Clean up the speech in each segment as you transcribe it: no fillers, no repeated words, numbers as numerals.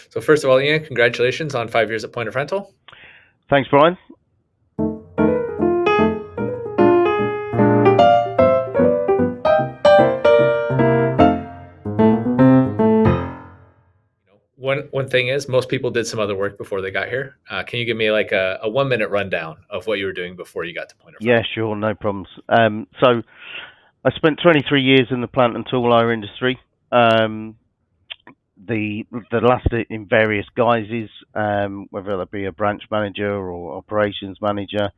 So first of all, Ian, congratulations on 5 years at Point of Rental. Thanks, Brian. One thing is most people did some other work before they got here. Can you give me like a 1 minute rundown of what you were doing before you got to Point of Yeah, Rental? sure, no problems. So I spent 23 years in the plant and tool hire industry. Um, the last in various guises, whether that be a branch manager or operations manager.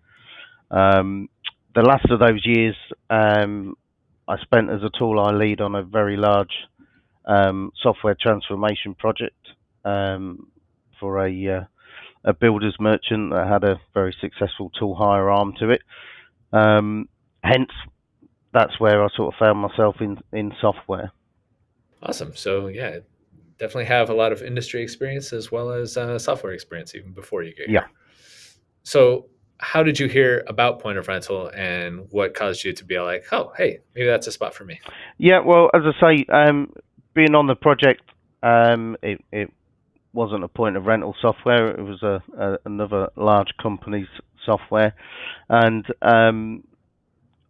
Um, the last of those years, I spent as a tool hire lead on a very large software transformation project um, for a builder's merchant that had a very successful tool hire arm to it. Um, Hence, that's where I sort of found myself in software. Awesome. So yeah, definitely have a lot of industry experience as well as software experience even before you get Yeah, here. So how did you hear about Point of Rental and what caused you to be like, oh, hey, maybe that's a spot for me? yeah. Well, as I say, being on the project, it wasn't a point of rental software. It was another large company's software, and I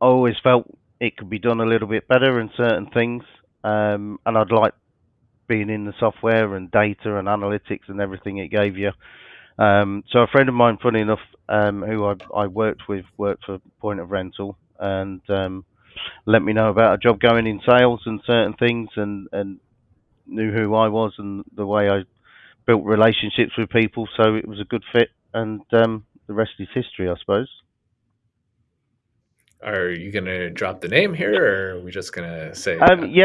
always felt it could be done a little bit better in certain things. And I'd like being in the software and data and analytics and everything it gave you. So a friend of mine, funny enough, who I worked with, worked for Point of Rental, and let me know about a job going in sales and certain things, and knew who I was and the way I built relationships with people. So it was a good fit, and the rest is history, I suppose. Are you gonna drop the name here, or are we just gonna say Yeah,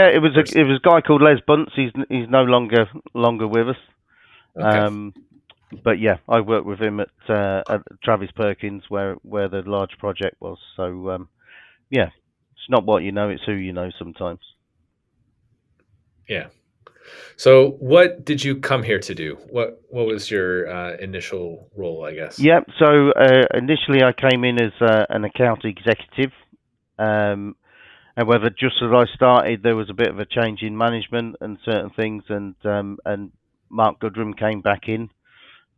a person? it was a guy called Les Bunce. He's no longer with us. Okay. Um, but yeah, I worked with him at Travis Perkins, where the large project was. So yeah, it's not what you know, it's who you know sometimes. Yeah. So, what did you come here to do? What was your initial role? I guess. Yeah, so initially I came in as an account executive. Um, However, just as I started, there was a bit of a change in management and certain things, and Mark Goodrum came back in,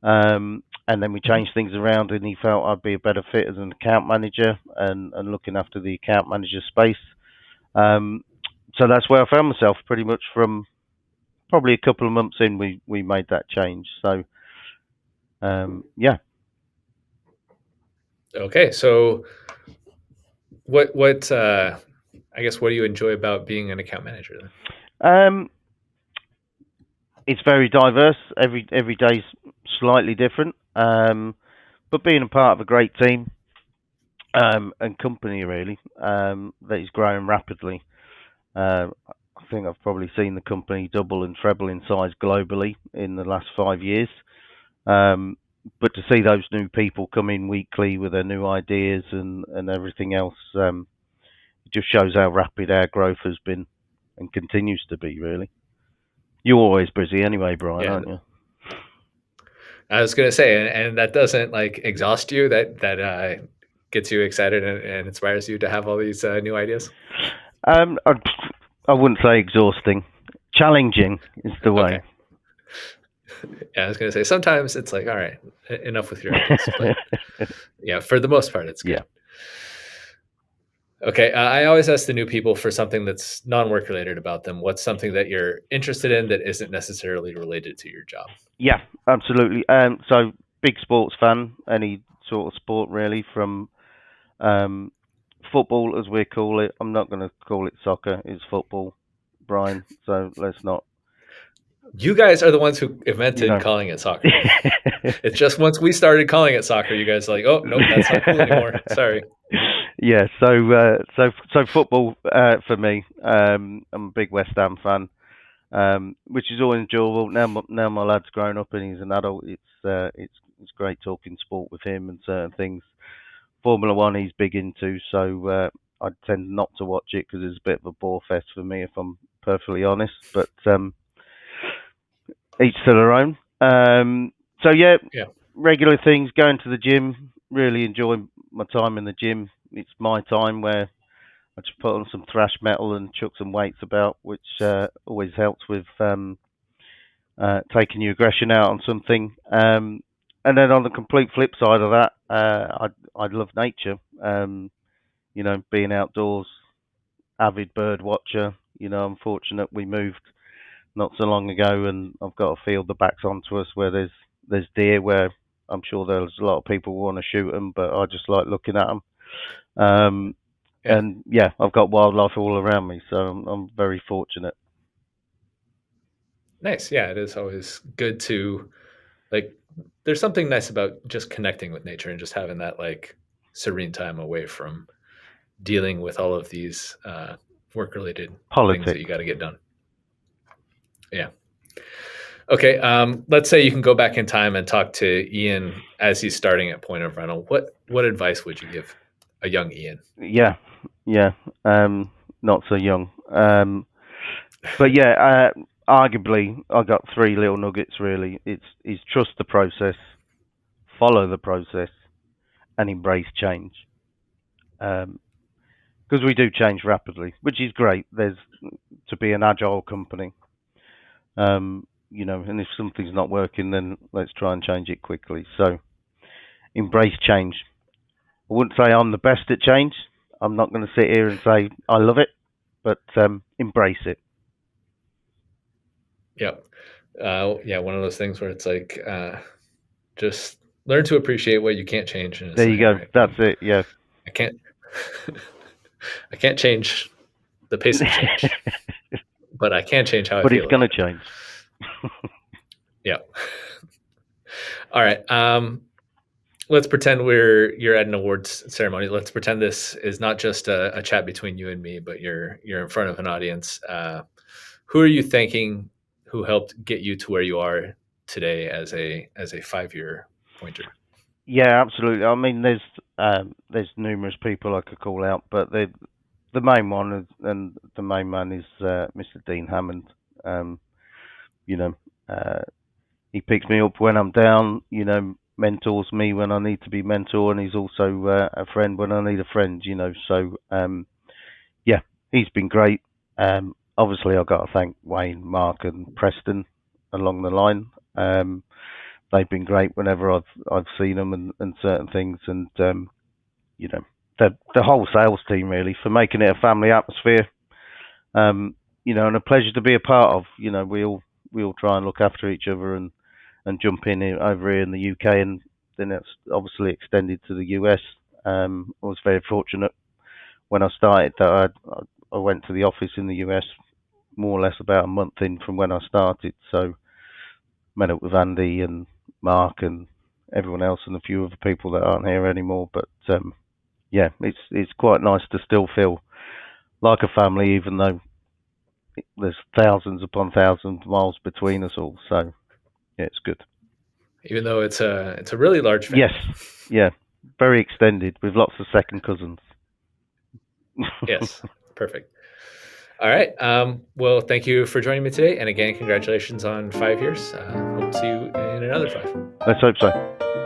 and then we Mhm. changed things around, and he felt I'd be a better fit as an account manager and looking after the account manager space. Um, so that's where I found myself pretty much from probably a couple of months in. We made that change. So yeah. Okay. So, what I guess what do you enjoy about being an account manager then? Um, it's very diverse. Every day's slightly different. But being a part of a great team and company really that is growing rapidly. I think I've probably seen the company double and treble in size globally in the last 5 years. Um, but to see those new people come in weekly with their new ideas and everything else, it just shows how rapid our growth has been and continues to be. Really, you're always busy anyway, Brian, Yeah, aren't you? I was gonna say, and that doesn't like exhaust you. That gets you excited and inspires you to have all these new ideas. Um, I, I wouldn't say exhausting. Challenging is the way. Okay. Yeah, I was gonna say sometimes it's like, all right, enough with your ideas, but yeah, for the most part, it's Yeah. good. Okay, I always ask the new people for something that's non-work related about them. What's something that you're interested in that isn't necessarily related to your job? Yeah, absolutely. So big sports fan, any sort of sport really, from um, football as we call it. I'm not going to call it soccer. It's football, Brian. So let's not, You guys are the ones who you invented know. calling it soccer. It's just once we started calling it soccer, you guys are like, oh nope, that's not cool anymore. Sorry. Yeah. So football for me. I'm a big West Ham fan. Which is always enjoyable. Now my lad's grown up and he's an adult. It's great talking sport with him and certain things. Formula One he's big into, so I tend not to watch it because it's a bit of a bore fest for me, if I'm perfectly honest. But each to their own. So yeah, Yeah. regular things. Going to the gym. Really enjoy my time in the gym. It's my time where I just put on some thrash metal and chuck some weights about, which always helps with taking your aggression out on something. And then on the complete flip side of that, I love nature. Being outdoors, avid bird watcher. I'm fortunate we moved not so long ago, and I've got a field that backs onto us where there's deer. Where I'm sure there's a lot of people who want to shoot them, but I just like looking at them. Um, Yeah. and yeah, I've got wildlife all around me, so I'm very fortunate. Nice. Yeah, it is always good to like there's something nice about just connecting with nature and just having that like serene time away from dealing with all of these work related things that you Politics. got to get done. Yeah. Okay. Let's say you can go back in time and talk to Ian as he's starting at point of rental. What advice would you give a young Ian? Yeah, yeah. Not so young. But yeah, arguably, I got three little nuggets really. It's trust the process, follow the process, and embrace change. Because we do change rapidly, which is great. There's to be an agile company. And if something's not working, then let's try and change it quickly. So embrace change. I wouldn't say I'm the best at change. I'm not going to sit here and say I love it, but embrace it. Yeah. Yeah. One of those things where it's like, just learn to appreciate what you can't change. And it's There you like, all go. right, That's it. Yeah. I can't, I can't change the pace of change, but I can change how I But it's feel going to about it. change. Yeah. All right. Let's pretend you're at an awards ceremony. Let's pretend this is not just a chat between you and me, but you're in front of an audience. Who are you thanking who helped get you to where you are today as a 5 year pointer? Yeah, absolutely. I mean, there's numerous people I could call out, but the main one and the main man is Mr. Dean Hammond. Um, you know, uh, he picks me up when I'm down. Mentors me when I need to be mentored, and he's also a friend when I need a friend. So yeah, he's been great. Obviously, I've got to thank Wayne, Mark, and Preston along the line. They've been great whenever I've seen them and certain things, and you know the whole sales team really for making it a family atmosphere. And a pleasure to be a part of. We all try and look after each other and jump in over here in the UK, and then it's obviously extended to the US. I was very fortunate when I started that I went to the office in the US more or less about a month in from when I started. So met up with Andy and Mark and everyone else and a few other people that aren't here anymore. But yeah, it's quite nice to still feel like a family, even though there's thousands upon thousands of miles between us all. So yeah, it's good. Even though it's a really large Yes, family. yeah, very extended with lots of second cousins. Yes, perfect. All right. Well, thank you for joining me today, and again, congratulations on 5 years. Hope to see you in another 5. Let's hope so.